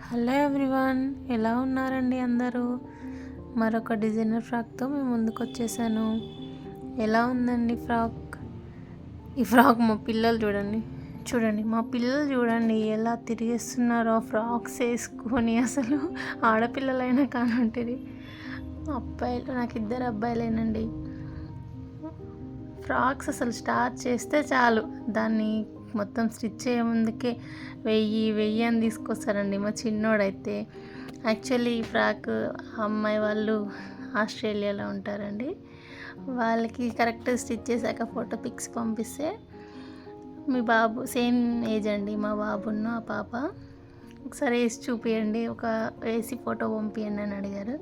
Hello everyone, ఎలా ఉన్నారండి అందరూ? మరొక డిజైనర్ ఫ్రాక్తో మేము ముందుకు వచ్చేసాను. ఎలా ఉందండి ఫ్రాక్? ఈ ఫ్రాక్ మా పిల్లలు చూడండి మా పిల్లలు చూడండి ఎలా తిరిగేస్తున్నారో ఫ్రాక్స్ వేసుకొని. అసలు ఆడపిల్లలైనా కానుంటుంది, అబ్బాయిలు నాకు ఇద్దరు అబ్బాయిలేనండి. ఫ్రాక్స్ అసలు స్టార్ట్ చేస్తే చాలు దాన్ని మొత్తం స్టిచ్ చేయముందుకే 1000 అని తీసుకొస్తారండి మా చిన్నోడైతే. యాక్చువల్లీ ఈ ఫ్రాక్ అమ్మాయి వాళ్ళు ఆస్ట్రేలియాలో ఉంటారండి. వాళ్ళకి కరెక్ట్ స్టిచ్ చేశాక ఫోటో పిక్స్ పంపిస్తే, మీ బాబు సేమ్ ఏజ్ అండి మా బాబును ఆ పాప, ఒకసారి వేసి చూపియండి, వేసి ఫోటో పంపియండి అని అడిగారు.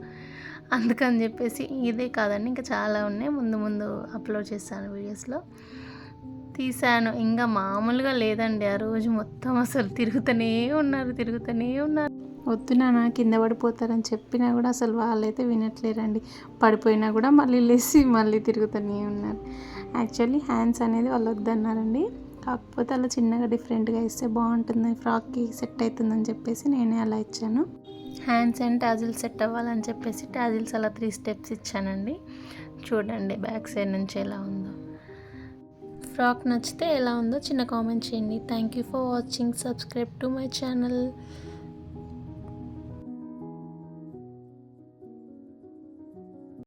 అందుకని చెప్పేసి ఇదే కాదండి, ఇంకా చాలా ఉన్నాయి, ముందు ముందు అప్లోడ్ చేస్తాను వీడియోస్లో. తీసాను, ఇంకా మామూలుగా లేదండి. ఆ రోజు మొత్తం అసలు తిరుగుతూనే ఉన్నారు. వద్దు నాన్న కింద పడిపోతారని చెప్పినా కూడా అసలు వాళ్ళైతే వినట్లేరండి. పడిపోయినా కూడా మళ్ళీ లేచి మళ్ళీ తిరుగుతూనే ఉన్నారు. యాక్చువల్లీ హ్యాండ్స్ అనేది వాళ్ళు వద్దన్నారండి, కాకపోతే అలా చిన్నగా డిఫరెంట్గా ఇస్తే బాగుంటుంది, ఫ్రాక్కి సెట్ అవుతుందని చెప్పేసి నేనే అలా ఇచ్చాను. హ్యాండ్స్ అండ్ టాజిల్స్ సెట్ అవ్వాలని చెప్పేసి టాజిల్స్ అలా 3 స్టెప్స్ ఇచ్చానండి. చూడండి బ్యాక్ సైడ్ నుంచి ఎలా ఉందో. ఫ్రాక్ నచ్చితే ఎలా ఉందో చిన్న కామెంట్ చేయండి. Thank you for watching. Subscribe to my channel.